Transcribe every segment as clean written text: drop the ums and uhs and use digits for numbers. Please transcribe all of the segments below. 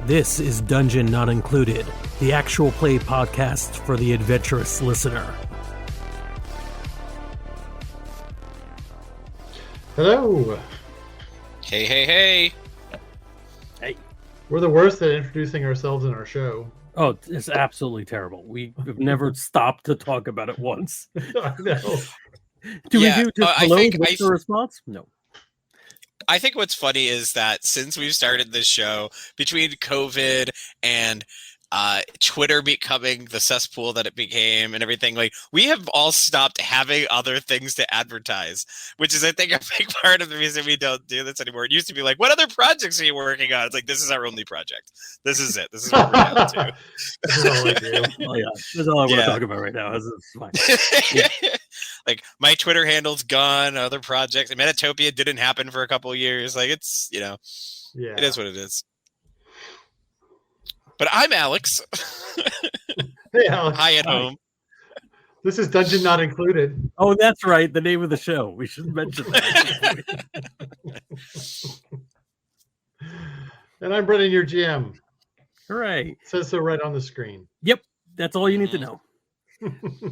This is Dungeon Not Included, the actual play podcast for the adventurous listener. Hello. Hey, hey, hey. Hey. We're the worst at introducing ourselves in our show. Oh, it's absolutely terrible. We've never stopped to talk about it once. I know. Do we do just hello? What's the response? No. I think what's funny is that since we've started this show, between COVID and Twitter becoming the cesspool that it became and everything, like we have all stopped having other things to advertise, which is, I think, a big part of the reason we don't do this anymore. It used to be like, what other projects are you working on? It's like, this is our only project. This is it. This is what we're down to. This is all I do. Oh, yeah. This is all I want to talk about right now. This is fine. Yeah. Like, my Twitter handle's gone, other projects. Metatopia didn't happen for a couple of years. Like, it's, it is what it is. But I'm Alex. Hey, Alex. Hi at home. This is Dungeon Not Included. Oh, that's right. The name of the show. We should mention that. And I'm Brennan, your GM. Hooray. It says so right on the screen. Yep. That's all you need to know.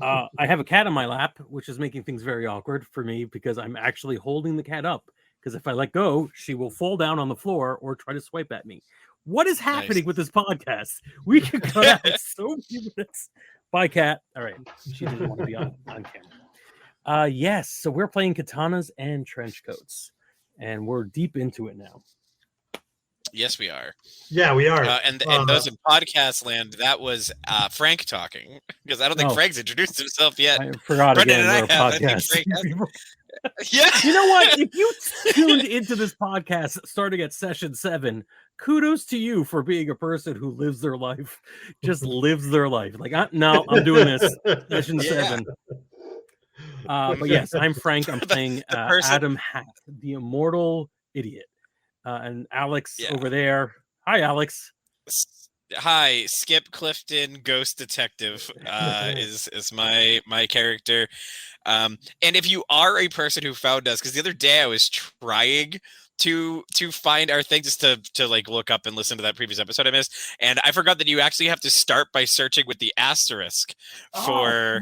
I have a cat on my lap, which is making things very awkward for me because I'm actually holding the cat up. Because if I let go, she will fall down on the floor or try to swipe at me. What is happening with this podcast? We can cut out so many minutes. Bye, cat. All right. She didn't want to be on camera. Yes. So we're playing Katanas and Trenchcoats. And we're deep into it now. Yes, we are. Yeah, we are. And those in podcast land, that was Frank talking. Because I don't think Frank's introduced himself yet. I forgot Brendan again. and I have. I think yeah. You know what? If you tuned into this podcast starting at session 7, kudos to you for being a person who lives their life, just lives their life. Like, I'm doing this. Session 7. But yes, I'm Frank. I'm playing Adam Hack, the immortal idiot. And Alex over there. Hi, Alex. Hi, Skip Clifton, Ghost Detective, is my character. And if you are a person who found us, because the other day I was trying to find our thing just to like look up and listen to that previous episode I missed, and I forgot that you actually have to start by searching with the asterisk for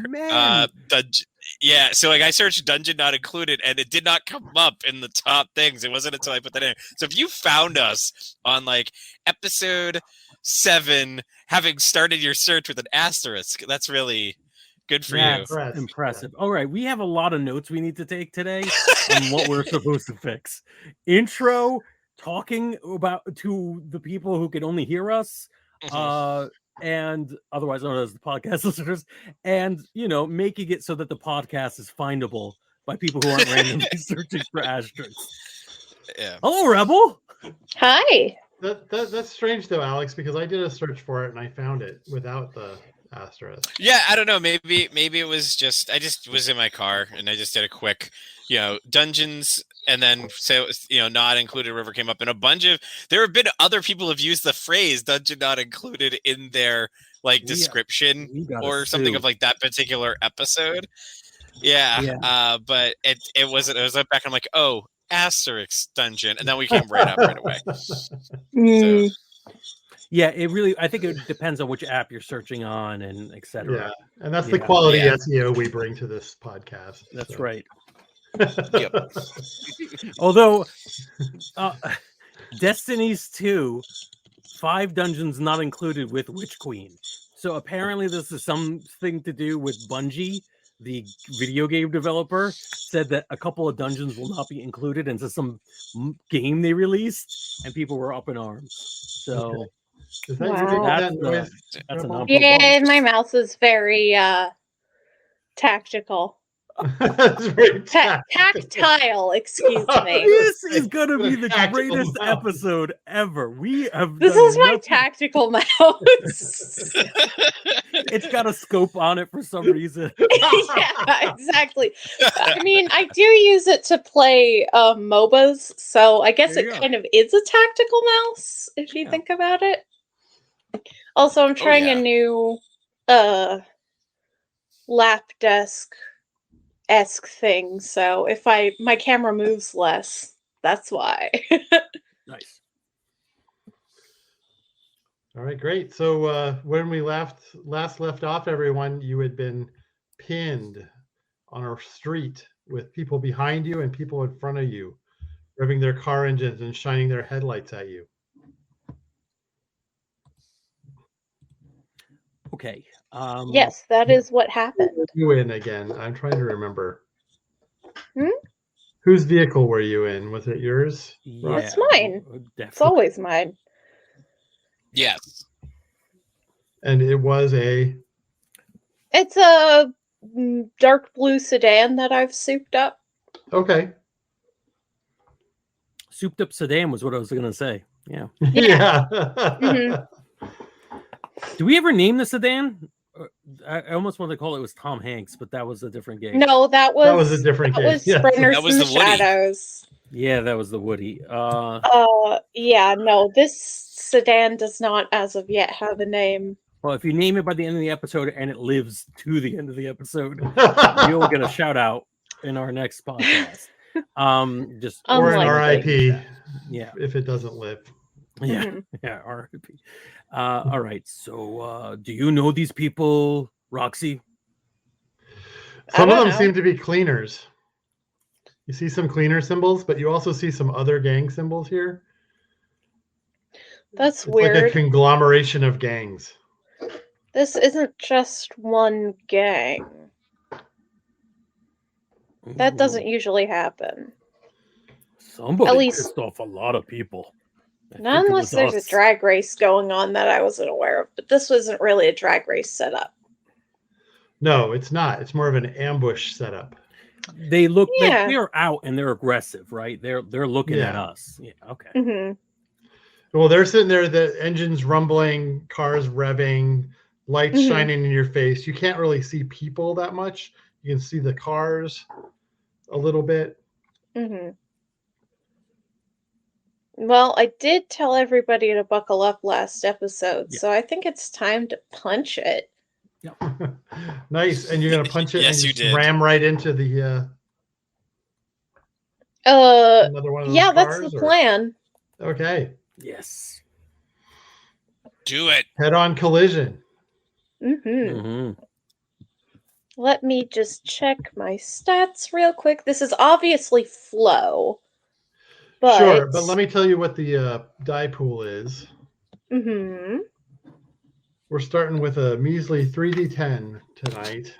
yeah, so like I searched Dungeon Not Included and it did not come up in the top things. It wasn't until I put that in. So if you found us on like episode 7 having started your search with an asterisk, that's really good for you. Impressive. All right, we have a lot of notes we need to take today on what we're supposed to fix. Intro, talking about to the people who can only hear us, and otherwise known as the podcast listeners, and making it so that the podcast is findable by people who aren't randomly searching for asterisks. Yeah. Hello, Rebel. Hi. That's strange though, Alex, because I did a search for it and I found it without the asterisk. Yeah, I don't know. Maybe it was just I just was in my car and I just did a quick, dungeons, and then Not Included River came up, and there have been other people have used the phrase Dungeon Not Included in their like description or something of like that particular episode. Yeah. But it wasn't. It was back. And I'm like, oh, asterisk dungeon, and then we came right away. So. Yeah, I think it depends on which app you're searching on and etc. Yeah, and that's the quality SEO we bring to this podcast. That's right. Yep. Although, Destiny's 2, 5 dungeons not included with Witch Queen. So apparently this is something to do with Bungie, the video game developer, said that a couple of dungeons will not be included into some game they released, and people were up in arms. So is that that's a yeah, my mouse is very tactical. That's very Tactile, excuse me. This is gonna be the Tactical greatest mouse. episode ever. We have This done is my nothing- tactical mouse. It's got a scope on it for some reason. Yeah, exactly. I mean, I do use it to play MOBAs, so I guess There you it go. kind of is a tactical mouse if you Yeah. think about it. Also, I'm trying yeah. a new lap desk-esque thing, so if my camera moves less, that's why. Nice. All right, great. So when we last left off, everyone, you had been pinned on a street with people behind you and people in front of you, revving their car engines and shining their headlights at you. Okay. Yes, that is what happened. You in again? I'm trying to remember. Hmm? Whose vehicle were you in? Was it yours? Yeah, It's mine. definitely. It's always mine. Yes. And it was a It's a dark blue sedan that I've souped up. okay. Souped up sedan was what I was gonna say. Yeah. Yeah. Yeah. Do we ever name the sedan? I almost wanted to call it was Tom Hanks, but that was a different game. No, that was That was a different that game. was Yes. Sprinters That was in the Woody. Shadows. Yeah, that was the Woody. Yeah, no, this sedan does not, as of yet, have a name. Well, if you name it by the end of the episode and it lives to the end of the episode, you'll get a shout out in our next podcast. Just or an Unlikely. RIP Yeah, if it doesn't live. yeah, Mhm. yeah. RIP. All right. So, do you know these people, Roxy? Some of don't them know. seem to be cleaners. You see some cleaner symbols, but you also see some other gang symbols here. That's It's like a weird. conglomeration of gangs. This isn't just one gang. That Ooh, doesn't usually happen. Somebody at least- pissed off a lot of people. I Not think it unless was there's us. a drag race going on that I wasn't aware of. But this wasn't really a drag race setup. No, it's not. It's more of an ambush setup. They look. Yeah. They're out and they're aggressive, right? They're looking at Yeah. us. Yeah. Okay. Hmm. Well, they're sitting there, the engines rumbling, cars revving, lights Mhm. shining in your face. You can't really see people that much. You can see the cars a little bit. Hmm. Well, I did tell everybody to buckle up last episode, Yeah. so I think it's time to punch it. Nice. And you're going to punch it Yes, and you just did. ram right into the Uh, another one of those yeah, that's cars? the or- plan. Okay. Yes. Do it. Head-on collision. Hmm. Hmm. Let me just check my stats real quick. This is obviously flow, but Sure, but let me tell you what the die pool is. Hmm. We're starting with a measly 3d10 tonight.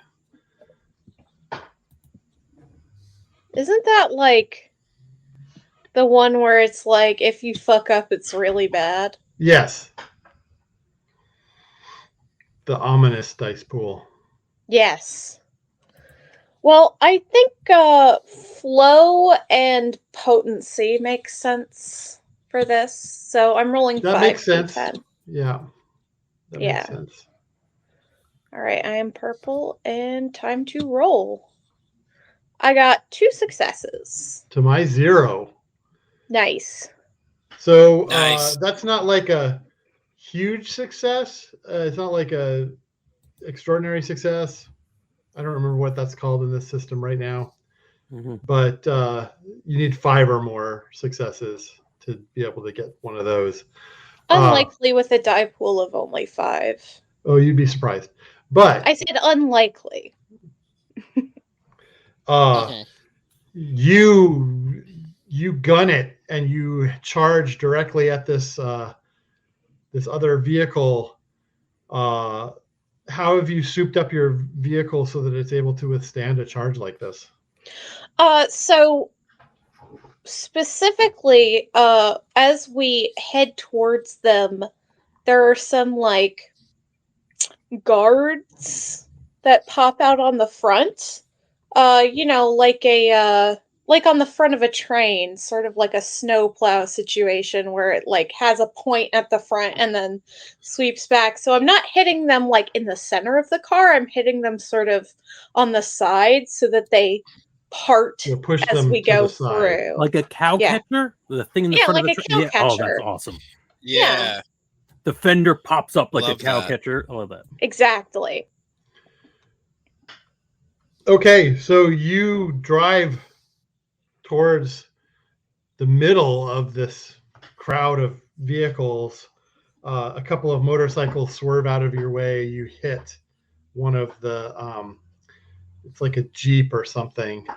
Isn't that like the one where it's like if you fuck up, it's really bad? Yes. The ominous dice pool. Yes. Well, I think flow and potency makes sense for this. So I'm rolling That 5 makes sense. D10. Yeah. That Yeah. makes sense. All right, I am purple and time to roll. I got 2 successes. To my 0. Nice. So Nice. that's not like a huge success. It's not like a extraordinary success. I don't remember what that's called in this system right now. Hmm. But you need 5 or more successes to be able to get one of those. Unlikely with a die pool of only 5. Oh, you'd be surprised. But I said unlikely. Mhm. you gun it and you charge directly at this this other vehicle. How have you souped up your vehicle so that it's able to withstand a charge like this? So specifically, as we head towards them, there are some like guards that pop out on the front. like on the front of a train, sort of like a snowplow situation where it like has a point at the front and then sweeps back. So I'm not hitting them like in the center of the car. I'm hitting them sort of on the side so that they part You push as them we to go the side. through. Like a cow Yeah. catcher, the thing in the Yeah, front like of the a cow yeah. Oh, that's catcher. awesome. Yeah. The fender pops up like Love a cow that. catcher. I love that. Exactly. Okay, so you drive towards the middle of this crowd of vehicles. A couple of motorcycles swerve out of your way. You hit one of the, it's like a Jeep or something,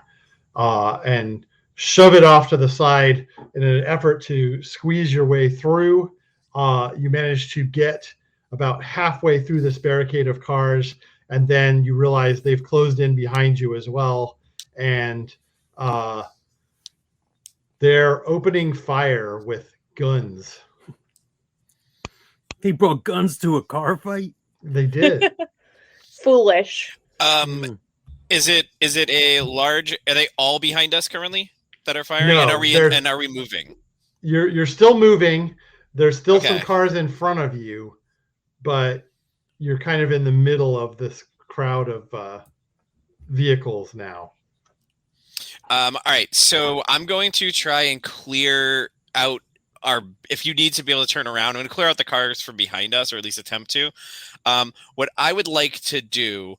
and shove it off to the side in an effort to squeeze your way through. You manage to get about halfway through this barricade of cars, and then you realize they've closed in behind you as well, and they're opening fire with guns. They brought guns to a car fight. They did. Foolish. Is it a large? Are they all behind us currently that are firing? No, and are we moving? You're still moving. There's still some Okay. cars in front of you, but you're kind of in the middle of this crowd of vehicles now. All right, so I'm going to try and clear out if you need to be able to turn around, I'm going to clear out the cars from behind us, or at least attempt to. What I would like to do,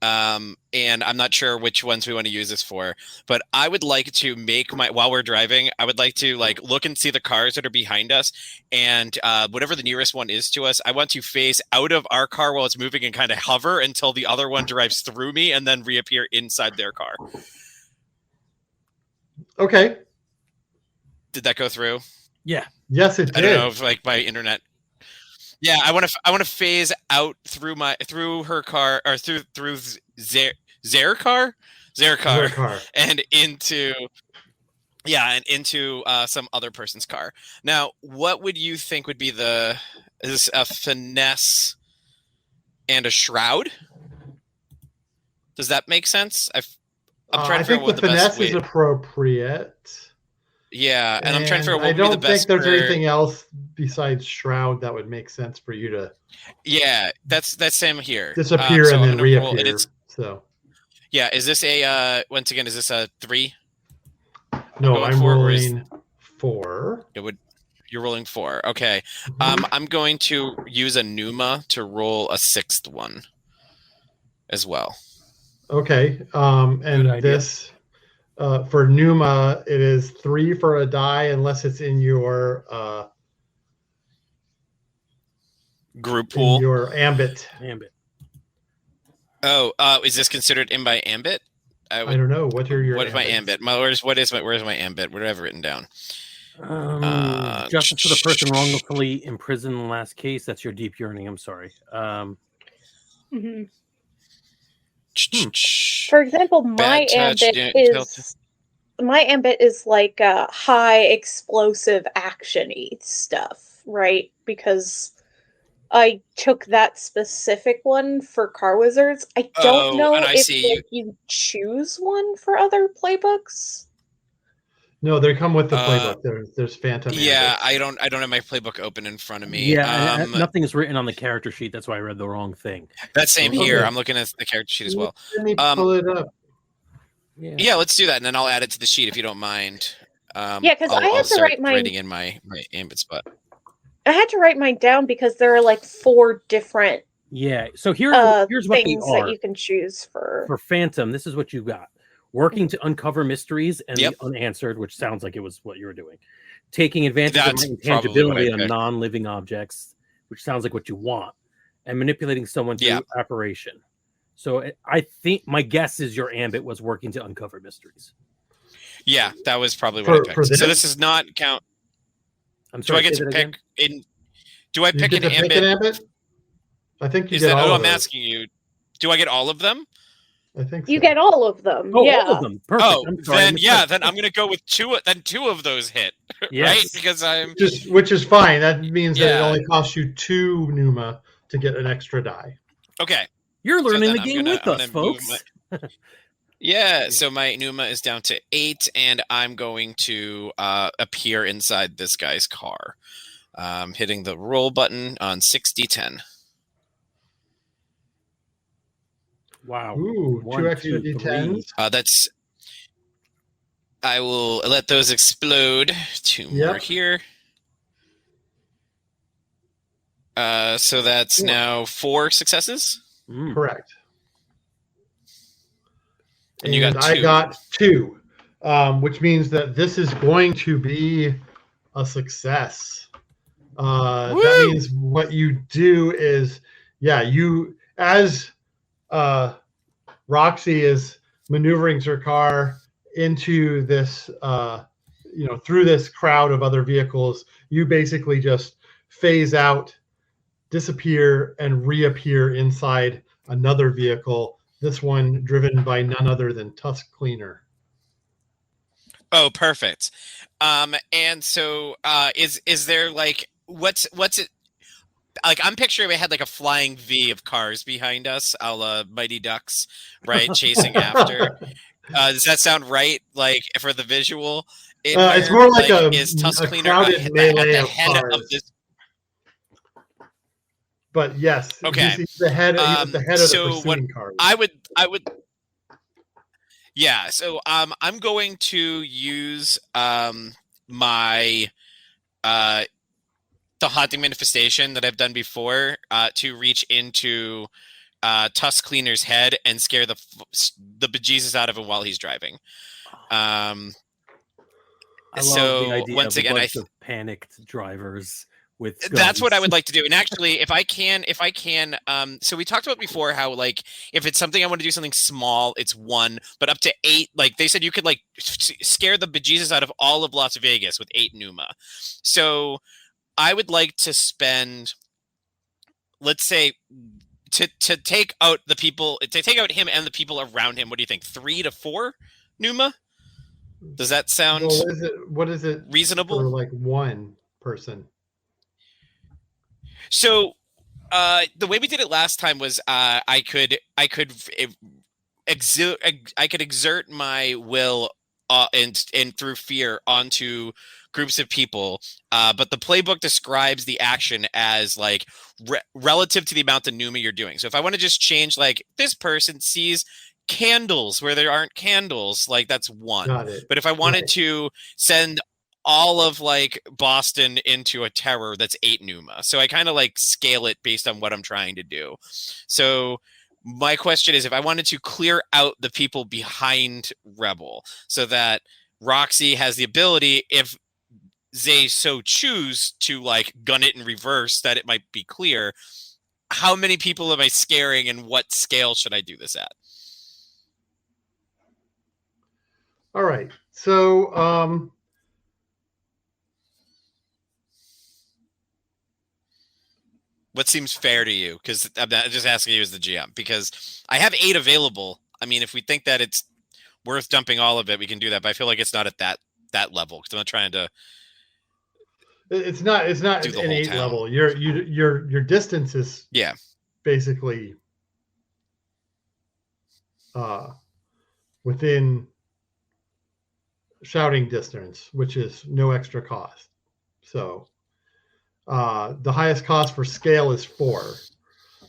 and I'm not sure which ones we want to use this for, but I would like to while we're driving, I would like to like look and see the cars that are behind us, and whatever the nearest one is to us, I want to phase out of our car while it's moving and kind of hover until the other one drives through me and then reappear inside their car. Okay. Did that go through? Yeah. Yes, it did. I don't know if like my internet. Yeah, I want to phase out through her car, or through their car, and into some other person's car. Now, what would you think would be is a finesse and a shroud? Does that make sense? I'm trying to figure out what the best way. I think the finesse is appropriate. Yeah, and I'm trying to figure out what I would be the don't best. think there's anything else besides shroud that would make sense for you to. Yeah, that's same here. Disappear and then reappear. So. Yeah, is this once again, is this a 3? No, I'm rolling 4. You're rolling 4. Okay. I'm going to use a Numa to roll a 6th one as well. Okay. And this for Numa, it is 3 for a die unless it's in your group pool. In your ambit. Oh, is this considered in by ambit? I don't know. What is my ambit? Where's my ambit? What do I have written down? Justice for the person wrongfully imprisoned in the last case. That's your deep yearning. I'm sorry. For example, my ambit is like high explosive action-y stuff, right? Because I took that specific one for Car Wizards. I don't know if you choose one for other playbooks. No, they come with the playbook. There's Phantom. Yeah, I don't have my playbook open in front of me. Yeah, nothing is written on the character sheet. That's why I read the wrong thing. That's same here. I'm looking at the character sheet as well. Let me pull it up. Yeah, let's do that, and then I'll add it to the sheet if you don't mind. Because I had to write mine writing in my ambit spot. I had to write mine down because there are like 4 different. Yeah. So here's what things they are. That you can choose for Phantom. This is what you got. Working to uncover mysteries and Yep. the unanswered, which sounds like it was what you were doing. Taking advantage That's of intangibility on picked. non-living objects, which sounds like what you want. And manipulating someone through apparition. So I think my guess is your ambit was working to uncover mysteries. Yeah, that was probably what I picked. So this does not count. I'm sorry. Do I get to pick in? Do I pick an ambit? I think you get all of them. I'm asking you. Do I get all of them? I think so. You get all of them. Oh, yeah. all of them. Perfect. Oh, then I'm going to go with 2. Then 2 of those hit. Yes. Right? Because which is fine. That means that it only costs you 2 Numa to get an extra die. Okay. You're learning the game with us, folks. Yeah, so my Numa is down to 8, and I'm going to appear inside this guy's car. Hitting the roll button on 6d10. Wow. Ooh, 1, two extra 2, 3. D10s. I will let those explode. 2 more Yep. here. So that's 4. now 4 successes. Correct. And you got I 2. got 2, which means that this is going to be a success. That means what you do is, you as Roxy is maneuvering her car into this, through this crowd of other vehicles, you basically just phase out, disappear, and reappear inside another vehicle. This one driven by none other than Tusk Cleaner. Oh, perfect. And so is there like what's it like? I'm picturing we had like a flying V of cars behind us, a la Mighty Ducks, right? Chasing after. Does that sound right? Like for the visual, It's more like is Tusk a Cleaner crowded at melee the of head cars. of this? But yes, Okay. he's the head. He's at the head of the So what pursuing cars. I would. Yeah. So I'm going to use my the haunting manifestation that I've done before to reach into Tusk Cleaner's head and scare the bejesus out of him while he's driving. I love the idea once of again, a bunch of panicked drivers with guns. That's what I would like to do. And actually, if I can, so we talked about before how like if it's something I want to do something small, it's 1, but up to 8. Like they said, you could like scare the bejesus out of all of Las Vegas with 8 Numa. So I would like to spend, let's say, to take out the people, to take out him and the people around him. What do you think? 3 to 4 Numa? Does that sound what is it reasonable? for like one person? So the way we did it last time was I could exert my will and through fear onto groups of people, but the playbook describes the action as like relative to the amount of Numa you're doing. So if I want to just change, like this person sees candles where there aren't candles, like that's 1. Got it. But if I wanted to send all of like Boston into a terror, that's 8 Numa. So I kind of like scale it based on what I'm trying to do. So my question is, if I wanted to clear out the people behind Rebel so that Roxy has the ability, if they so choose, to like gun it in reverse, that it might be clear, how many people am I scaring and what scale should I do this at? All right. So what seems fair to you? Because I'm just asking you as the GM, because I have 8 available. I mean, if we think that it's worth dumping all of it, we can do that. But I feel like it's not at that level, because I'm not trying to. It's not do the an whole 8 town. level. Your distance is basically within shouting distance, which is no extra cost. So the highest cost for scale is 4.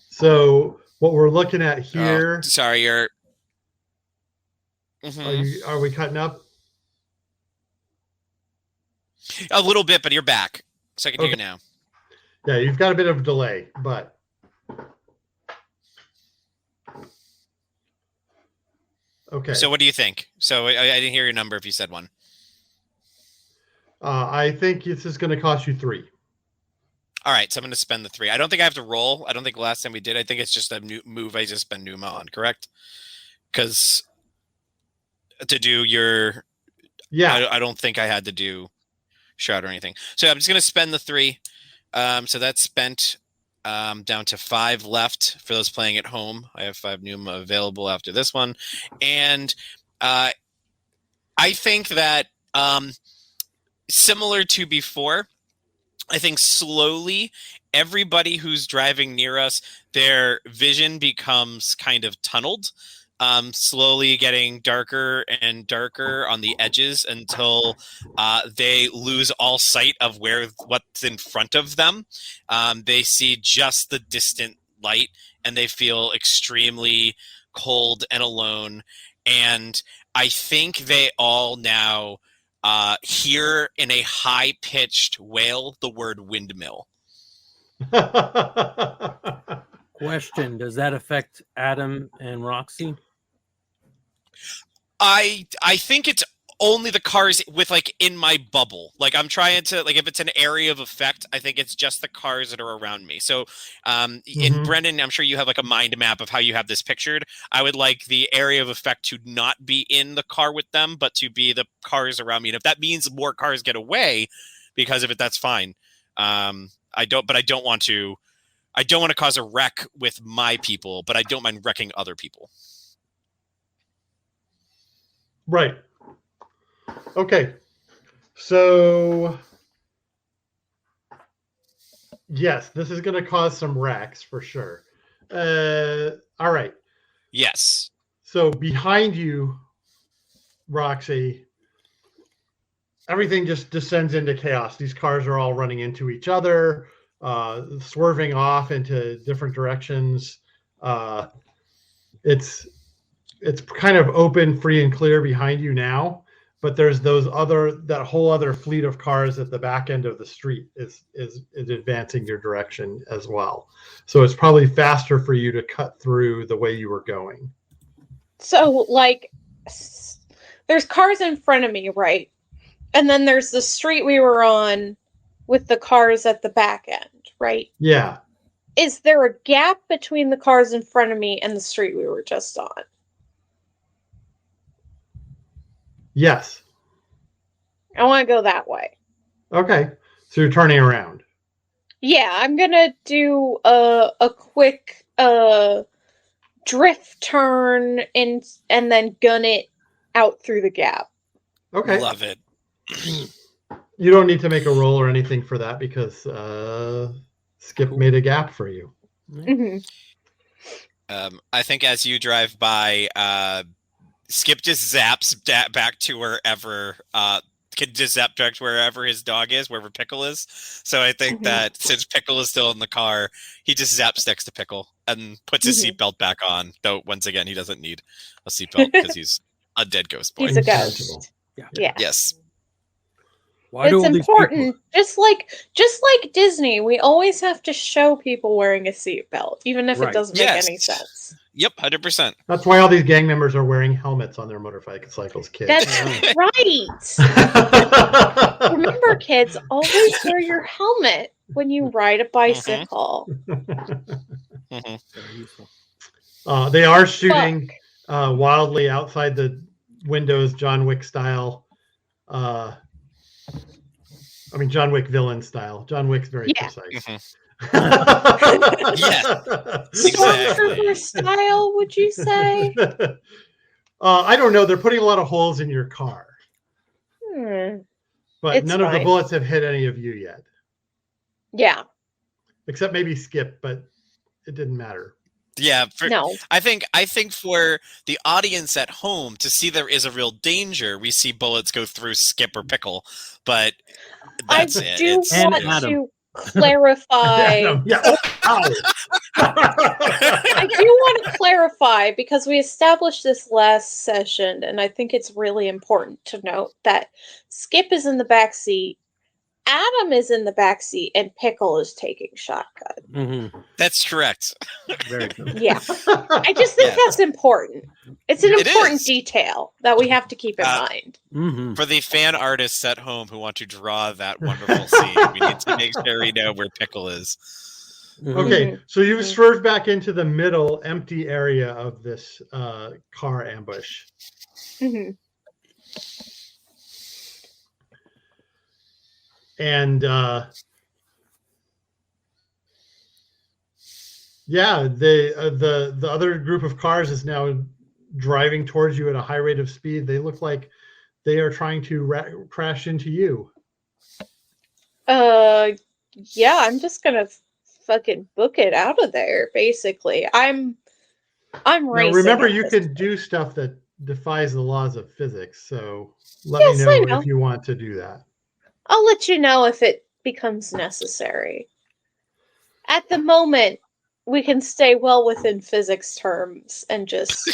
So what we're looking at here. Oh, sorry, you're. Mm-hmm. Are we cutting up? A little bit, but you're back, so I can hear you now. Yeah, you've got a bit of a delay, but okay. So what do you think? So I didn't hear your number if you said 1. I think this is going to cost you 3. All right, so I'm going to spend the 3. I don't think I have to roll. I don't think last time we did. I think it's just a new move I just spend Numa on, correct? Because to do your... Yeah. I don't think I had to do shout or anything. So I'm just going to spend the 3. So that's spent down to 5 left for those playing at home. I have 5 Numa available after this one. And I think that similar to before, I think slowly everybody who's driving near us, their vision becomes kind of tunneled. slowly getting darker and darker on the edges until they lose all sight of what's in front of them. They see just the distant light, and they feel extremely cold and alone. And I think they all now hear in a high-pitched wail the word windmill. Question: does that affect Adam and Roxy? I think it's only the cars with like in my bubble. Like I'm trying to like if it's an area of effect, I think it's just the cars that are around me. So in Brendan, I'm sure you have like a mind map of how you have this pictured. I would like the area of effect to not be in the car with them, but to be the cars around me. And if that means more cars get away because of it, that's fine. I don't want to cause a wreck with my people, but I don't mind wrecking other people. Right. Okay. So, yes, this is going to cause some wrecks for sure. All right. Yes. So behind you, Roxy, everything just descends into chaos. These cars are all running into each other, swerving off into different directions. It's kind of open, free and clear behind you now, but there's that whole other fleet of cars at the back end of the street is advancing your direction as well. So it's probably faster for you to cut through the way you were going. So, like, there's cars in front of me, right? And then there's the street we were on with the cars at the back end, right? Yeah. Is there a gap between the cars in front of me and the street we were just on? Yes. I want to go that way. Okay. So you're turning around. Yeah, I'm gonna do a quick drift turn and then gun it out through the gap. Okay. Love it. You don't need to make a roll or anything for that because Skip made a gap for you. Mm-hmm. I think as you drive by, Skip just zaps back to wherever can just zap back to wherever his dog is, wherever Pickle is. So I think that since Pickle is still in the car, he just zaps next to Pickle and puts his seatbelt back on. Though once again, he doesn't need a seatbelt because he's a dead ghost boy. He's a ghost. Yeah. Yes. Why do It's all these important. Just like Disney, we always have to show people wearing a seatbelt, even if it doesn't make any sense. Yep, 100%. That's why all these gang members are wearing helmets on their motorcycles, kids. That's right. Remember, kids, always wear your helmet when you ride a bicycle. Very useful. They are shooting wildly outside the windows, John Wick style. I mean, John Wick villain style. John Wick's very precise. Yes. Stormtrooper style, would you say? I don't know. They're putting a lot of holes in your car. But It's none of the fine. bullets have hit any of you yet. Yeah. Except maybe Skip, but it didn't matter. Yeah, No. I think for the audience at home to see there is a real danger, we see bullets go through Skip or Pickle, but that's I it. do And want Adam. to clarify. Yeah. Oh, ow. I do want to clarify because we established this last session, and I think it's really important to note that Skip is in the back seat, Adam is in the back seat, and Pickle is taking shotgun. That's correct. Very good. Yeah, I just think that's important. It's an It important is. detail that we have to keep in mind. For the fan artists at home who want to draw that wonderful scene, we need to make sure we know where Pickle is. Okay, so you swerved back into the middle empty area of this car ambush. And the other group of cars is now driving towards you at a high rate of speed. They look like they are trying to crash into you. Yeah, I'm just gonna fucking book it out of there. Basically, I'm I'm Now, racing. remember, at you this can point. do stuff that defies the laws of physics. So let Yes, me I know know. if you want to do that. I'll let you know if it becomes necessary. At the moment, we can stay well within physics terms and just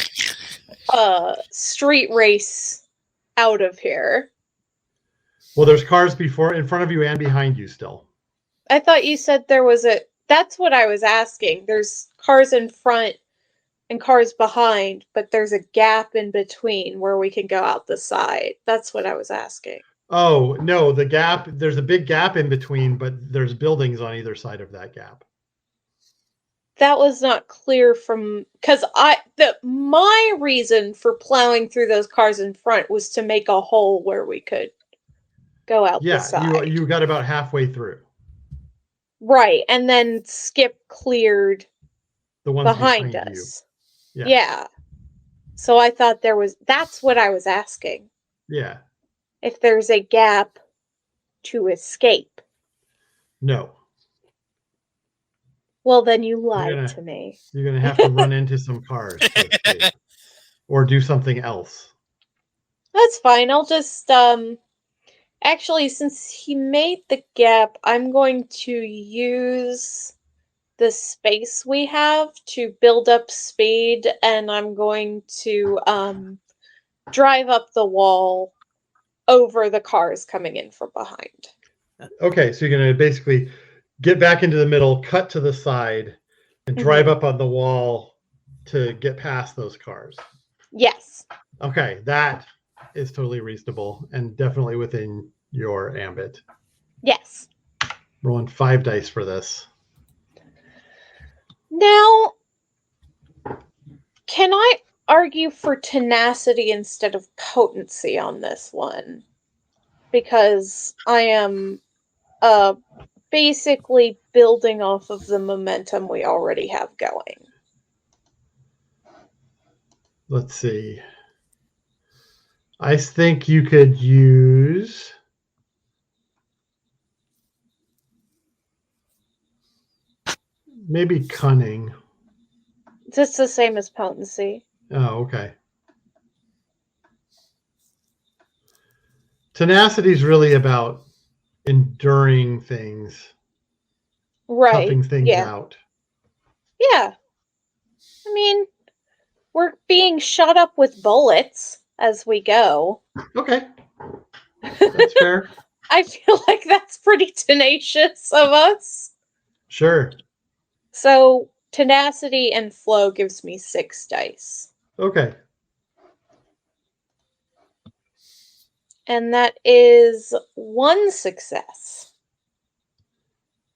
street race out of here. Well, there's cars in front of you and behind you still. I thought you said there was a. That's what I was asking. There's cars in front and cars behind, but there's a gap in between where we can go out the side. That's what I was asking. Oh, no, the gap, there's a big gap in between, but there's buildings on either side of that gap. That was not clear from because my reason for plowing through those cars in front was to make a hole where we could go out the Yeah, side. you got about halfway through. Right, and then Skip cleared The ones behind behind you. us. Yeah. Yeah. So I thought that's what I was asking. Yeah. If there's a gap to escape. No. Well, then you lied to me. You're going to have to run into some cars to escape. Or do something else. That's fine. I'll just actually, since he made the gap, I'm going to use the space we have to build up speed, and I'm going to drive up the wall over the cars coming in from behind. Okay, so you're going to basically get back into the middle, cut to the side, and drive up on the wall to get past those cars. Yes. Okay, that is totally reasonable and definitely within your ambit. Yes. Rolling 5 dice for this. Now, can I argue for tenacity instead of potency on this one? Because I am basically building off of the momentum we already have going. Let's see. I think you could use maybe cunning. It's the same as potency. Oh, okay. Tenacity is really about enduring things, Right. toughing things out. Yeah. I mean, we're being shot up with bullets as we go. Okay. That's fair. I feel like that's pretty tenacious of us. Sure. So, tenacity and flow gives me 6 dice. Okay. And that is 1 success.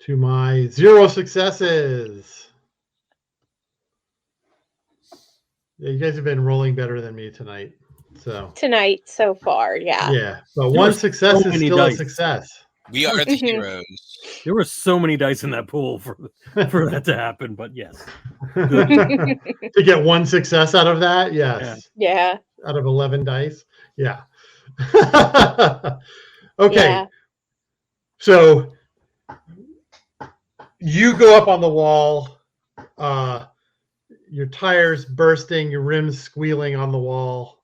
To my 0 successes. Yeah, you guys have been rolling better than me tonight. Tonight so far, yeah. Yeah, but 1 success is still a success. We are the heroes. There were so many dice in that pool for that to happen, but yes. To get 1 success out of that, yes. Yeah. Out of 11 dice, yeah. Okay. Yeah. So you go up on the wall, your tires bursting, your rims squealing on the wall,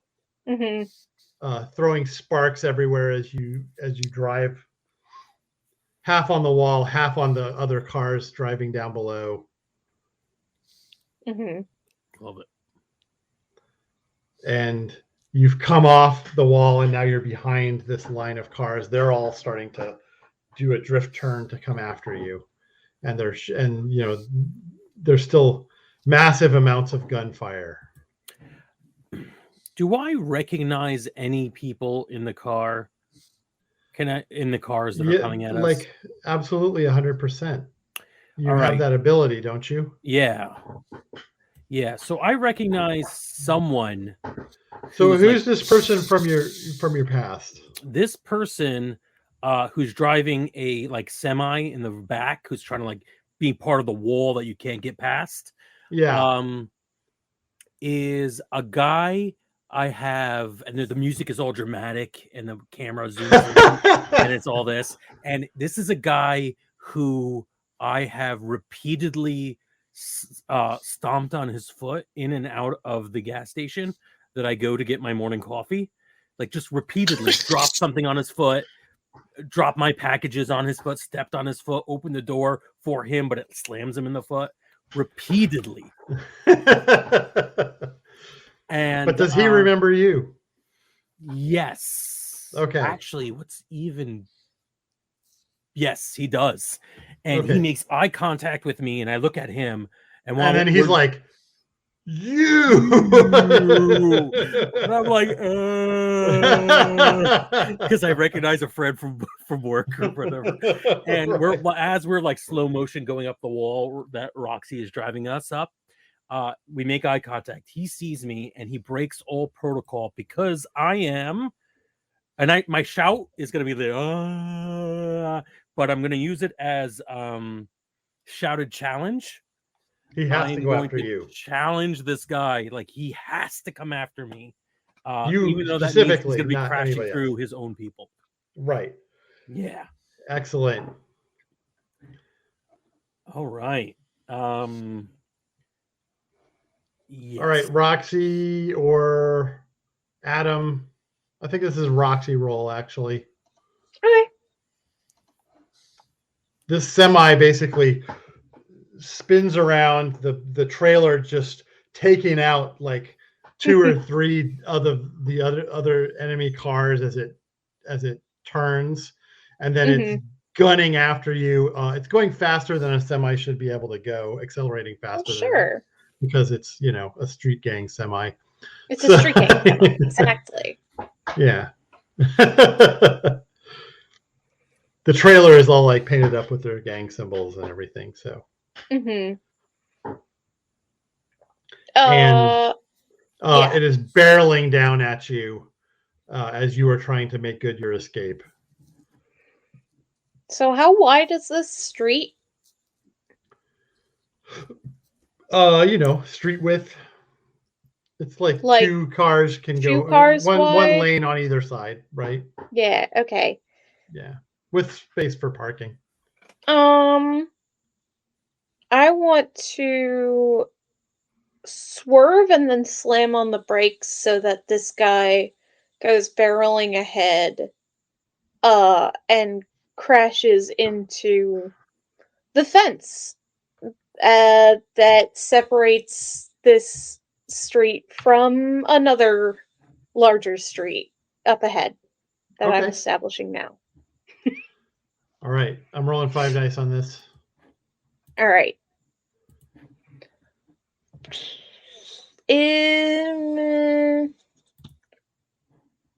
throwing sparks everywhere as you drive. Half on the wall, half on the other cars driving down below. Love it. And you've come off the wall, and now you're behind this line of cars. They're all starting to do a drift turn to come after you, and there's still massive amounts of gunfire. Do I recognize any people in the car? In the cars that are coming at us? Like absolutely 100%. You all have right. that ability, don't you? Yeah. Yeah. So I recognize someone. So who's this person from your past? This person who's driving a semi in the back, who's trying to be part of the wall that you can't get past. Yeah. Is a guy I have, and the music is all dramatic, and the camera zooms in, and it's all this. And this is a guy who I have repeatedly stomped on his foot in and out of the gas station that I go to get my morning coffee. Like just repeatedly dropped something on his foot, dropped my packages on his foot, stepped on his foot, opened the door for him, but it slams him in the foot repeatedly. And But does he remember you? Yes. Okay. Actually, yes, he does. And Okay. he makes eye contact with me, and I look at him, and then he's like, you. And I'm like, because I recognize a friend from work or whatever. And we're like slow motion going up the wall that Roxy is driving us up. We make eye contact. He sees me and he breaks all protocol because I am, and my shout is going to be but I'm going to use it as shouted challenge. He has to go after you. Challenge this guy. Like he has to come after me. You even though that means he's going to be crashing through his own people. Right. Yeah. Excellent. All right. Yes. All right, Roxy or Adam. I think this is Roxy roll, actually. Okay. This semi basically spins around the trailer, just taking out like 2 or 3 other enemy cars as it turns, and then it's gunning after you. It's going faster than a semi should be able to go, accelerating faster. Sure. Because it's a street gang semi. It's a street gang semi, exactly. Yeah. The trailer is all like painted up with their gang symbols and everything. So. Mm-hmm. And it is barreling down at you as you are trying to make good your escape. So how wide is this street? Street width. It's like 2 cars can go. 2 cars one wide? lane on either side, right? Yeah. Okay. Yeah, with space for parking. I want to swerve and then slam on the brakes so that this guy goes barreling ahead, and crashes into the fence that separates this street from another larger street up ahead that I'm establishing now. All right, I'm rolling 5 dice on this. All right.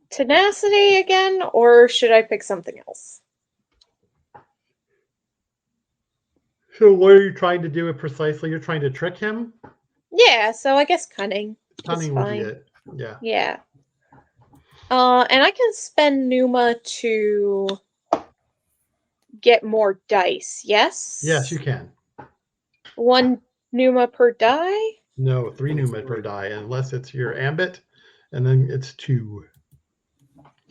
Tenacity again, or should I pick something else? So what are you trying to do precisely? You're trying to trick him? Yeah, so I guess cunning. Cunning would be it. Yeah. Yeah. And I can spend Numa to get more dice, yes? Yes, you can. 1 Numa per die? No, 3 Numa per die, unless it's your ambit, and then it's 2.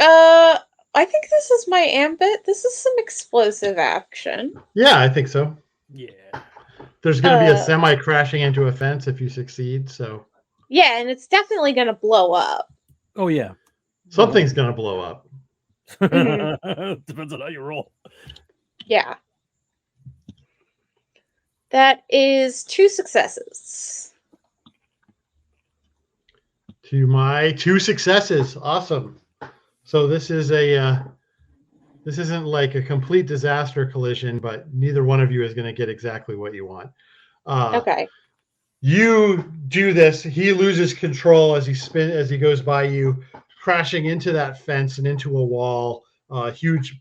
I think this is my ambit. This is some explosive action. Yeah, I think so. Yeah. There's going to be a semi crashing into a fence if you succeed, so. Yeah, and it's definitely going to blow up. Oh, yeah. Something's going to blow up. Depends on how you roll. Yeah. That is 2 successes. To my 2 successes. Awesome. So this is this isn't like a complete disaster collision, but neither one of you is going to get exactly what you want. Okay. You do this. He loses control as he goes by you, crashing into that fence and into a wall. A huge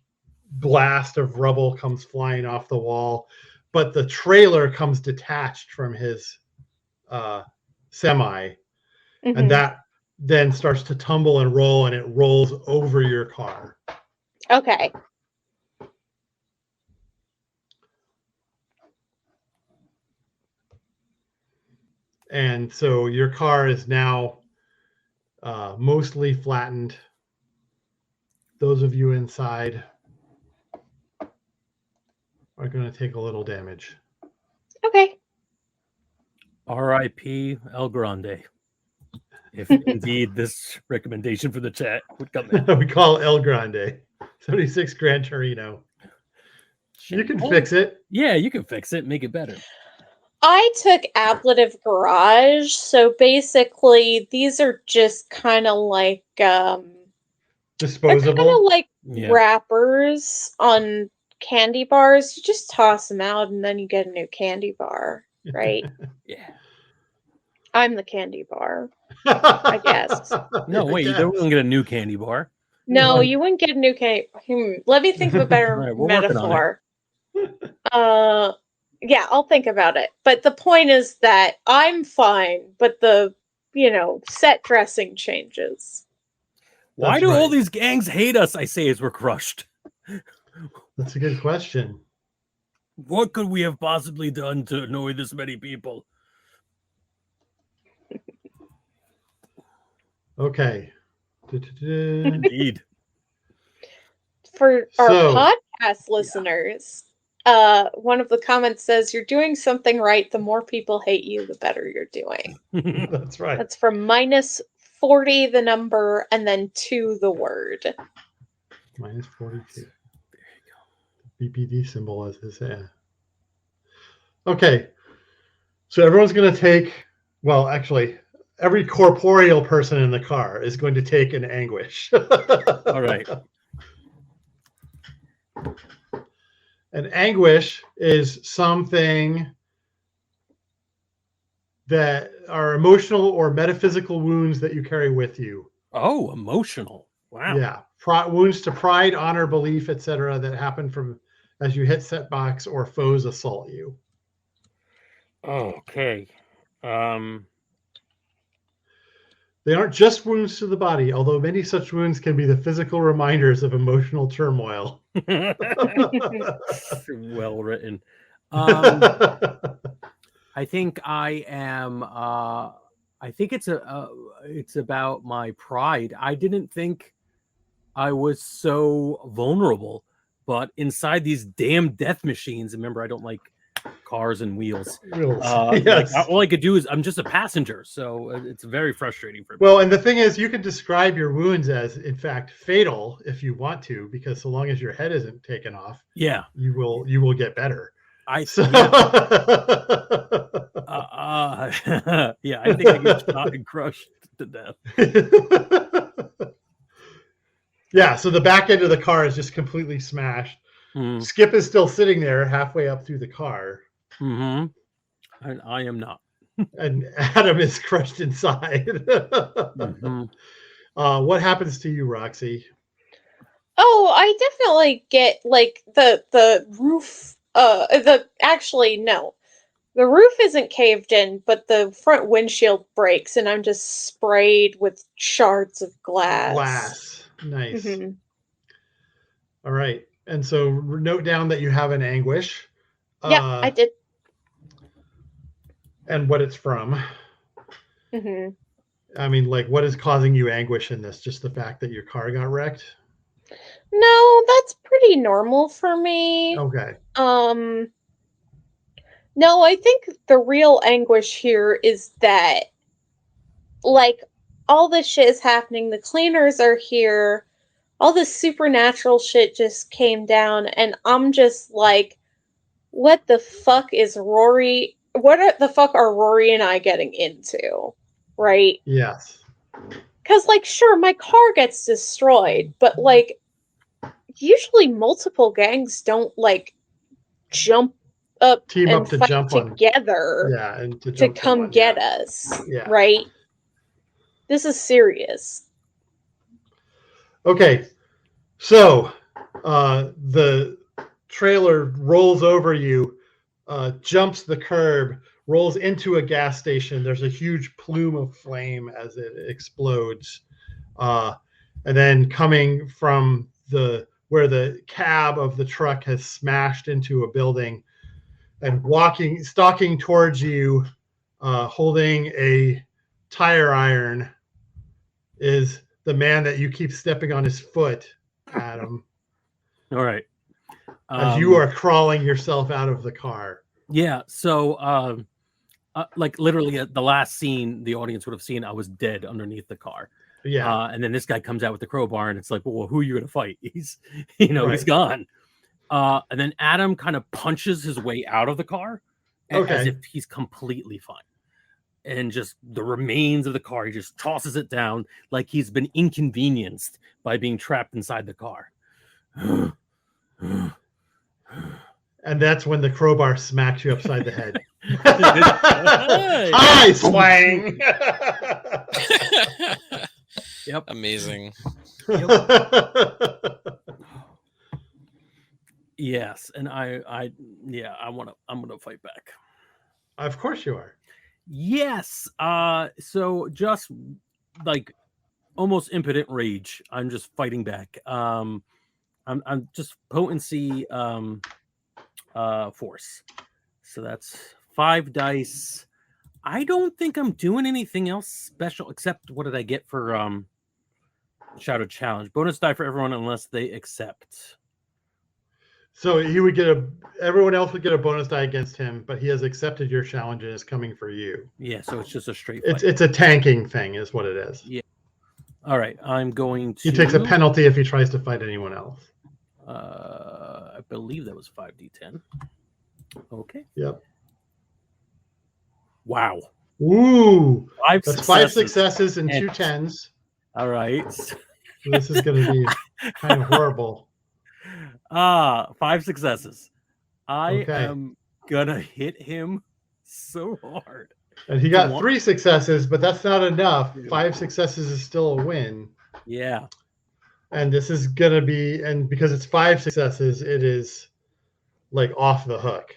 blast of rubble comes flying off the wall, but the trailer comes detached from his semi, and that then starts to tumble and roll, and it rolls over your car. Okay. And so your car is now mostly flattened. Those of you inside are going to take a little damage. Okay. R.I.P. El Grande. If indeed this recommendation for the chat would come in. We call El Grande 76 Gran Torino. You can fix it. Yeah, you can fix it, make it better. I took ablative garage, so basically these are just kind of like they're kind Disposable. of like Yeah. wrappers on candy bars. You just toss them out and then you get a new candy bar, right? Yeah. I'm the candy bar. I guess. No, wait, you don't get a new candy bar. No, Right. you wouldn't get a new candy. Let me think of a better Right, we're working on metaphor. Yeah, I'll think about it. But the point is that I'm fine, but the set dressing changes. Why That's do all right. these gangs hate us? I say as we're crushed. That's a good question. What could we have possibly done to annoy this many people? Okay. Indeed. For our So- podcast listeners, one of the comments says, "You're doing something right. The more people hate you, the better you're doing." That's right. That's from -40 the number and then 2 the word. Minus 42. BPD symbol as his. Okay. So everyone's going to take, well, actually, every corporeal person in the car is going to take an anguish. All right. An anguish is something that are emotional or metaphysical wounds that you carry with you. Oh, emotional. Wow. Yeah. Wounds to pride, honor, belief, etc., that happen from as you hit setbacks or foes assault you. Okay. They aren't just wounds to the body, although many such wounds can be the physical reminders of emotional turmoil. Well written. I think I am. I think it's about my pride. I didn't think I was so vulnerable, but inside these damn death machines. Remember, I don't like cars and wheels. Yes. Like, all I could do is I'm just a passenger, so it's very frustrating for me. Well, and the thing is, you can describe your wounds as, in fact, fatal if you want to, because so long as your head isn't taken off, Yeah, you will get better. I So, yeah, I think I get shot and crushed to death. yeah. So the back end of the car is just completely smashed. Mm-hmm. Skip is still sitting there halfway up through the car. Mm-hmm. And I am not. And Adam is crushed inside. Mm-hmm. What happens to you, Roxy? Oh, I definitely get like the roof. Actually no, the roof isn't caved in, but the front windshield breaks, and I'm just sprayed with shards of glass. Nice. Mm-hmm. All right. And so note down that you have an anguish. Yeah, I did. And what it's from. Mm-hmm. I mean, like, what is causing you anguish in this? Just the fact that your car got wrecked? No, that's pretty normal for me. Okay. No, I think the real anguish here is that, like, all this shit is happening. The cleaners are here. All this supernatural shit just came down, and I'm just like, what the fuck is Rory? What the fuck are Rory and I getting into? Right? Yes. Because, like, sure, my car gets destroyed, but, like, usually multiple gangs don't, like, jump up Team and up to fight jump on. together Yeah. And to to jump come someone, get yeah. us. Yeah. Right? This is serious. Okay. So the trailer rolls over you, jumps the curb, rolls into a gas station. There's a huge plume of flame as it explodes. And then coming from where the cab of the truck has smashed into a building and stalking towards you, holding a tire iron, is the man that you keep stepping on his foot, Adam. All right. As you are crawling yourself out of the car. Yeah. So Like literally at the last scene, the audience would have seen I was dead underneath the car. Yeah. And then this guy comes out with the crowbar, and it's like, well, who are you going to fight? He's, he's Right. gone. And then Adam kind of punches his way out of the car as Okay. if he's completely fine. And just the remains of the car, he just tosses it down like he's been inconvenienced by being trapped inside the car. And that's when the crowbar smacks you upside the head. Hi, swang. Yep. Amazing. Yes, and I'm gonna fight back. Of course you are. Yes. So just like almost impotent rage, I'm just fighting back. I'm just potency force. So that's 5 dice. I don't think I'm doing anything else special except what did I get for Shadow Challenge? Bonus die for everyone unless they accept. So he would everyone else would get a bonus die against him, but he has accepted your challenge and is coming for you. Yeah, so it's just a straight fight. It's a tanking thing is what it is. Yeah. All right, I'm going to... He takes a penalty if he tries to fight anyone else. I believe that was 5d10. Okay. Yep. Wow. Ooh. That's 5 successes and 2 10s. All right. This is going to be kind of horrible. 5 successes. I am gonna hit him so hard. And he got 3 successes, but that's not enough. 5 successes is still a win. Yeah. And this is gonna be, and because it's 5 successes, it is like off the hook.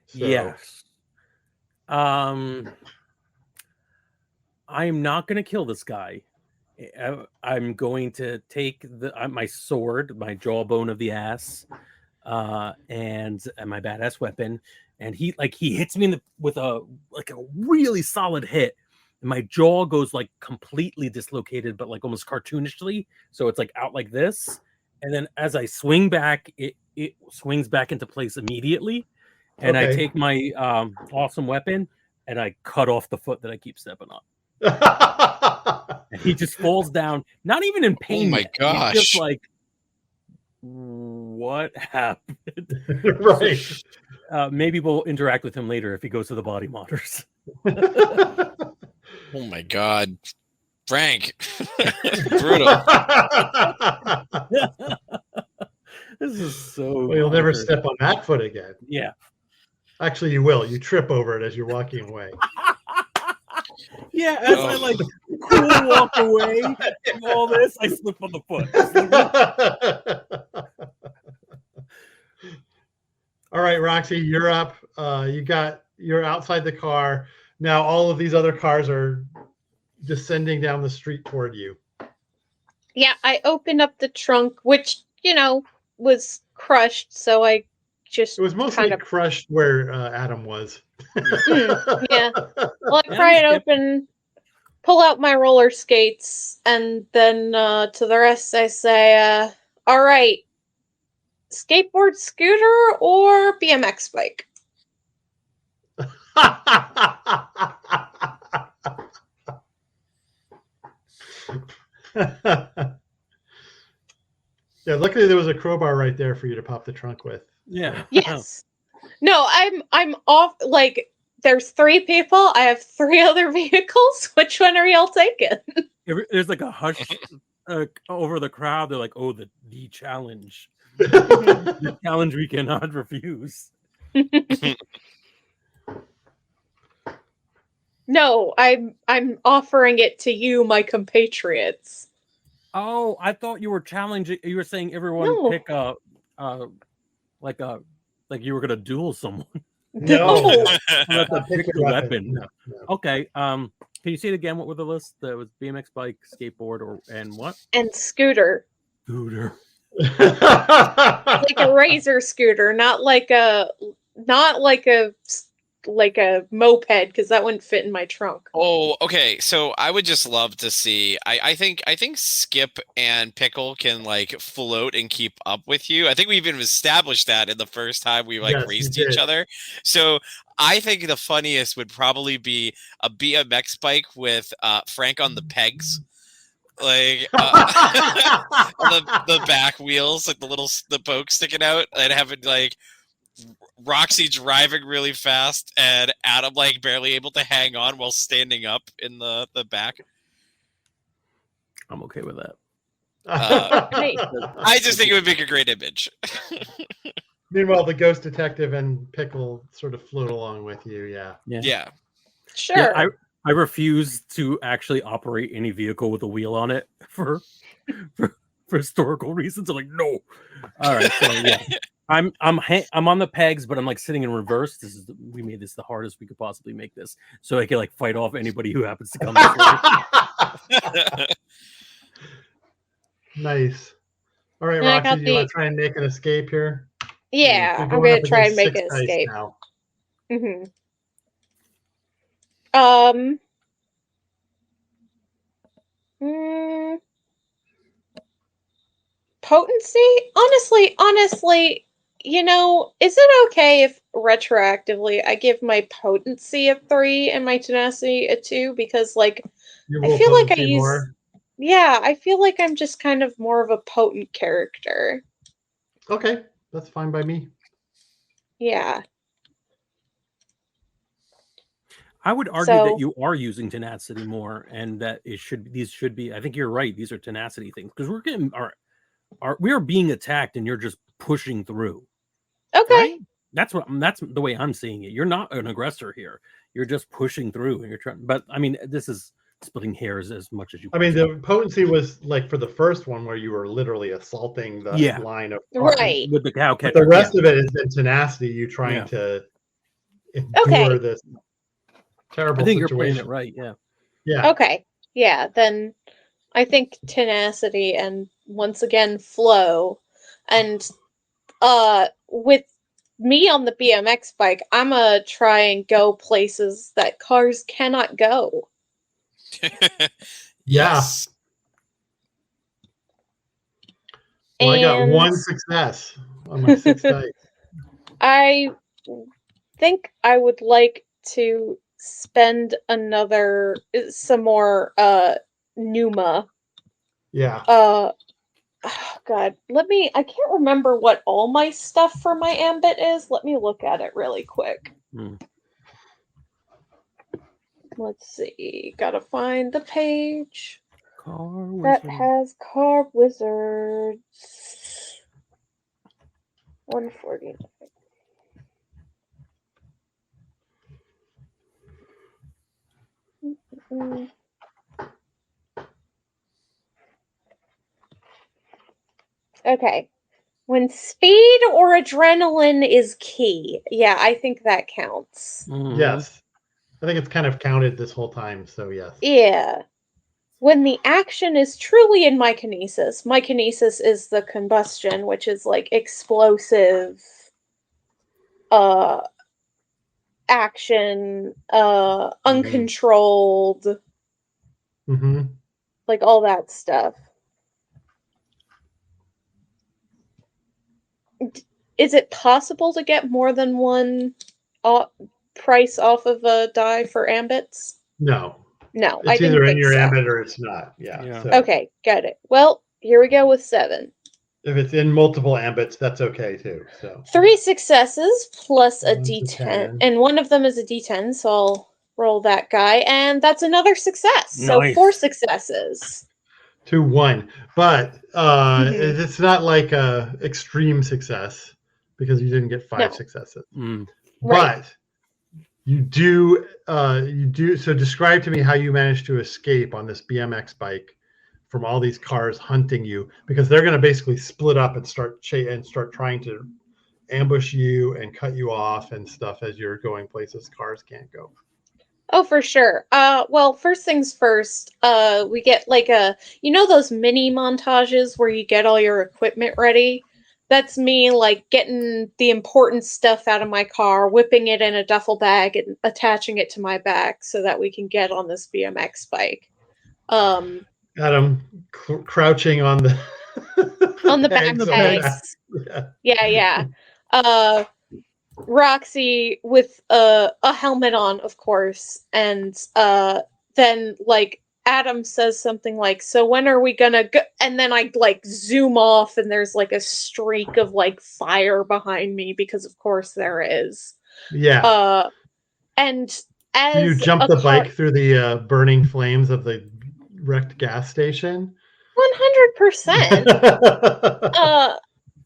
So. Yes. I'm not gonna kill this guy. I'm going to take my sword, my jawbone of the ass, and my badass weapon, and he hits me with a really solid hit, and my jaw goes like completely dislocated, but like almost cartoonishly, so it's like out like this, and then as I swing back, it swings back into place immediately, and I take my awesome weapon and I cut off the foot that I keep stepping on. And he just falls down, not even in pain. Oh my gosh. He's just like, what happened? Right. Maybe we'll interact with him later if he goes to the body modders. Oh my god. Frank. Brutal. This is so well, you'll never step on that foot again. Yeah. Actually, you will. You trip over it as you're walking away. Yeah, as I like cool walk away from all this, I slip on the foot. All right, Roxy, you're up. You're outside the car. Now all of these other cars are descending down the street toward you. Yeah, I opened up the trunk, which, was crushed, so I just It was mostly crushed where Adam was. yeah. Well, I pry it open, pull out my roller skates, and then to the rest I say, all right, skateboard, scooter, or BMX bike? Yeah, luckily there was a crowbar right there for you to pop the trunk with. Yeah. Yes. No, I'm off. Like, there's 3 people. I have 3 other vehicles. Which one are y'all taking? There's like a hush over the crowd. They're like, "Oh, the challenge, Oh. the challenge we cannot refuse." No, I'm offering it to you, my compatriots. Oh, I thought you were challenging. You were saying everyone pick like you were gonna duel someone. No. Pick the weapon. No. Okay. Can you say it again? What were the lists? That was BMX bike, skateboard, and what? And scooter. Scooter. Like a razor scooter, not like a like a moped because that wouldn't fit in my trunk. Oh, okay. So I would just love to see. I think Skip and Pickle can like float and keep up with you. I think we even established that in the first time we like Yes, you raced each did. other. So I think the funniest would probably be a BMX bike with Frank on the pegs, like on the back wheels, like the poke sticking out, and having like Roxy driving really fast and Adam like barely able to hang on while standing up in the back. I'm okay with that. Hey. I just think it would make a great image. Meanwhile, the ghost detective and Pickle sort of float along with you. Yeah. Yeah. Sure. Yeah, I refuse to actually operate any vehicle with a wheel on it for historical reasons. I'm like, no. All right, so yeah, I'm on the pegs, but I'm like sitting in reverse. We made this the hardest we could possibly make this, so I can like fight off anybody who happens to come this way. Nice. All right, And I Roxy, got do you want the- to try and make an escape here? Yeah, You're I'm going gonna up try and against make 6 an dice escape. now. Potency? Honestly, is it okay if retroactively I give my potency a 3 and my tenacity a 2? Because like You I roll feel like I potency use more. Yeah, I feel like I'm just kind of more of a potent character. Okay, that's fine by me. Yeah. I would argue So- that you are using tenacity more, and that these should be. I think you're right. These are tenacity things because we're getting we are being attacked, and you're just pushing through. Okay. Right? That's the way I'm seeing it. You're not an aggressor here. You're just pushing through, and you're trying. But I mean, this is splitting hairs as much as you. I mean, the potency was like for the first one where you were literally assaulting the Yeah. line of cars. Right. with the cow But catcher. the rest of it has been tenacity. You trying Yeah. to endure Okay. this terrible I think situation. you're playing it right. Yeah. Yeah. Okay. Yeah, then I think tenacity and once again flow. And with me on the BMX bike, I'm gonna try and go places that cars cannot go. Yes. Well, I got And 1 success on my 6 dice. I think I would like to spend some more Numa. Yeah. Oh God, I can't remember what all my stuff for my ambit is. Let me look at it really quick. Let's see. Gotta find the page that has Car Wizards. 149. Okay. When speed or adrenaline is key. Yeah, I think that counts. Yes. I think it's kind of counted this whole time, so yes. Yeah. When the action is truly in my kinesis is the combustion, which is like explosive action, uncontrolled, Mm-hmm. like all that stuff. Is it possible to get more than one price off of a die for ambits? No. No, It's I didn't either in think your so. ambit or it's not. Yeah. So Okay, got it. Well, here we go with 7. if it's in multiple ambits, that's okay too. So 3 successes plus a 1 to D10, 10. and one of them is a D10, so I'll roll that guy, and that's another success. So Nice. 4 successes. 2-1, but it's not like a extreme success because you didn't get 5 No. successes. Mm. Right. But you do. So describe to me how you managed to escape on this BMX bike from all these cars hunting you, because they're going to basically split up and start trying to ambush you and cut you off and stuff as you're going places cars can't go. Oh, for sure. Well, first things first, we get like those mini montages where you get all your equipment ready. that's me like getting the important stuff out of my car, whipping it in a duffel bag, and attaching it to my back so that we can get on this BMX bike. Adam crouching on the On the pegs back on the pegs. back. Yeah. Yeah. Roxy with a helmet on, of course, and then like Adam says something like, "So when are we gonna go?" And then I like zoom off, and there's like a streak of like fire behind me because, of course, there is. Yeah. And So as you jump a the bike through the burning flames of the wrecked gas station. 100%.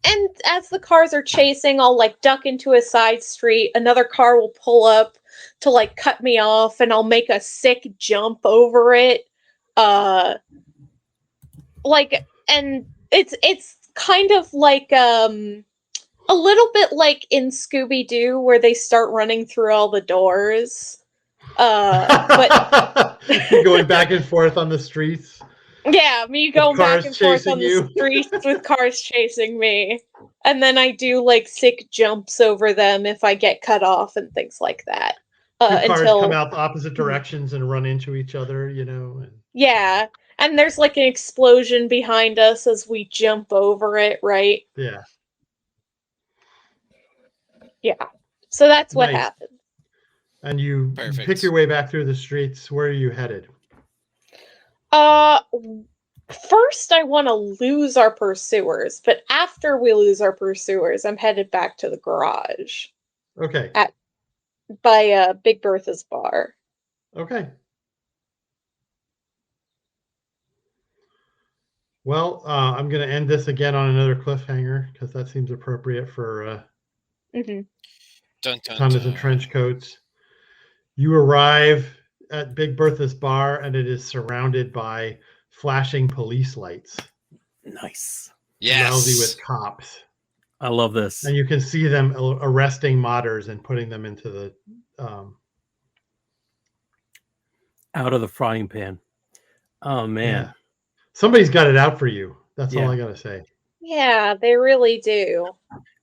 And as the cars are chasing, I'll like duck into a side street. Another car will pull up to like cut me off, and I'll make a sick jump over it. Like, and it's kind of like a little bit like in Scooby-Doo where they start running through all the doors. But You're going back and forth on the streets. yeah, me going back and forth on chasing the streets with cars chasing me. And then I do like sick jumps over them if I get cut off and things like that. Two cars Until come out the opposite directions and run into each other, you know. yeah, and there's like an explosion behind us as we jump over it, right? Yeah. Yeah. So that's what Nice. happened. And you Perfect. pick your way back through the streets. Where are you headed? First I want to lose our pursuers, but after we lose our pursuers, I'm headed back to the garage Okay. by Big Bertha's bar. Okay. Well, I'm going to end this again on another cliffhanger because that seems appropriate for Dun, dun, Katanas and dun. Trenchcoats. You arrive at Big Bertha's bar, and it is surrounded by flashing police lights, Nice. lousy Yes. with cops. I love this. And you can see them arresting modders and putting them into the Out of the frying pan. Oh man. yeah. Somebody's got it out for you. That's Yeah. all I gotta say. Yeah, they really do.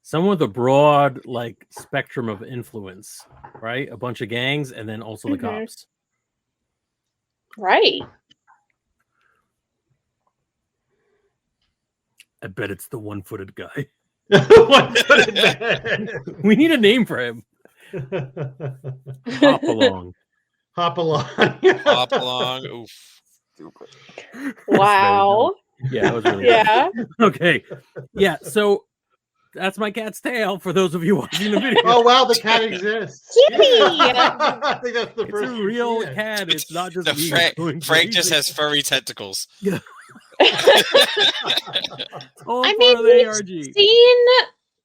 Someone with a broad like spectrum of influence, right? A bunch of gangs and then also the Mhm. cops. Right. I bet it's the one-footed guy. One-footed man. We need a name for him. Hop along. Hop along. Hop along. Oof. Wow. Yeah, that was really Yeah. good. Okay. Yeah, so that's my cat's tail for those of you watching the video. Oh wow, the cat exists. Yippee! I think that's the It's first a you've real seen it. cat. It's not just The me going Frank just crazy. has furry tentacles. All I part mean, of the ARG.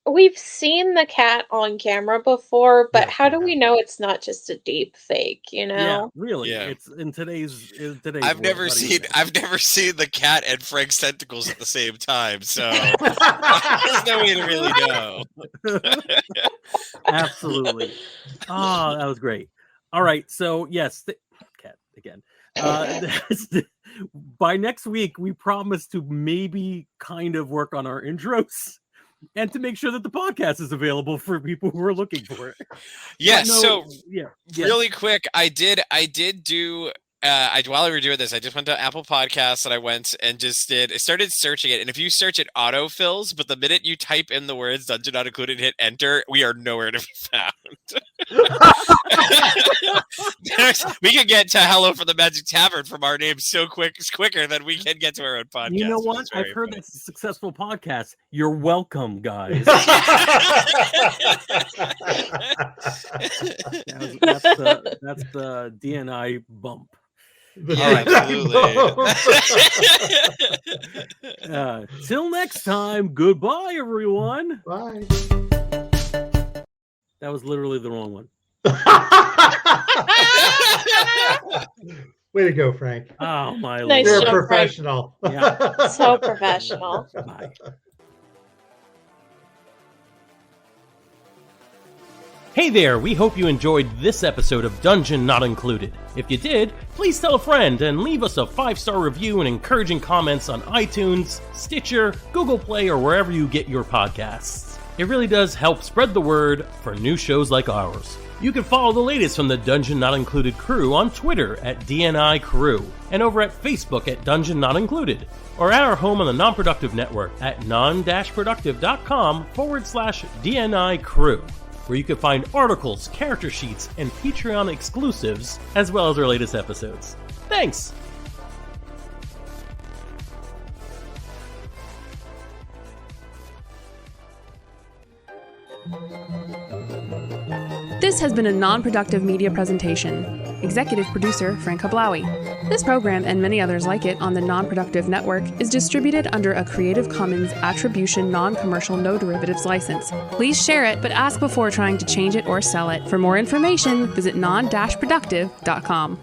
we've seen the cat on camera before, but Yes, how we do we have. know it's not just a deep fake, you know? Yeah, really. Yeah. It's in today's I've world, never how do you seen know? I've never seen the cat and Frank's tentacles at the same time, so there's no way to really know. Absolutely. Oh, that was great. All right. So yes, cat again. By next week, we promise to maybe kind of work on our intros and to make sure that the podcast is available for people who are looking for it. Yes, But no, so yeah, really quick, I did do while we were doing this, I just went to Apple Podcasts and I went and I started searching it. And if you search it, autofills, but the minute you type in the words "Dungeon Not Included" and hit enter, we are nowhere to be found. We can get to Hello from the Magic Tavern from our name quicker than we can get to our own podcast. You know which what? is very I've heard funny. that's a successful podcast. You're welcome, guys. That's That's the DNI bump. Yeah, absolutely. Till next time, goodbye, everyone. Bye. That was literally the wrong one. Way to go, Frank. Oh my Nice You're lord. a job, Frank. professional. Yeah. So professional. Bye. Hey there, we hope you enjoyed this episode of Dungeon Not Included. If you did, please tell a friend and leave us a 5-star review and encouraging comments on iTunes, Stitcher, Google Play, or wherever you get your podcasts. It really does help spread the word for new shows like ours. You can follow the latest from the Dungeon Not Included crew on Twitter at DNI Crew, and over at Facebook at Dungeon Not Included, or at our home on the Non-Productive Network at non-productive.com/DNI Crew, where you can find articles, character sheets, and Patreon exclusives, as well as our latest episodes. Thanks! This has been a non-productive media presentation. Executive producer Frank Hablawi. This program and many others like it on the Non-Productive Network is distributed under a Creative Commons Attribution Non-Commercial No Derivatives license. Please share it, but ask before trying to change it or sell it. For more information, visit non-productive.com.